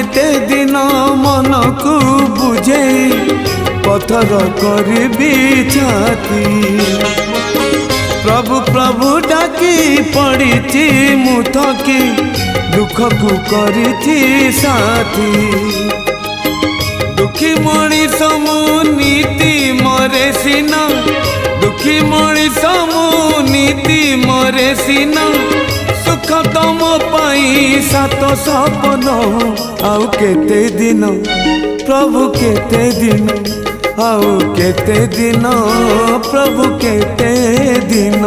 केते दिन मन को बुझे पथर करबी छाती। प्रभु प्रभु डाकी पड़ी मुथकी दुख को करी साथी। दुखी मनीष मु नीति मरे सीना, दुखी मनीष मु नीति मरे सीना। सुख तम पाई सात सपन आउ केते दिन प्रभु केते दिन, आउ केते दिन प्रभु केते दिन।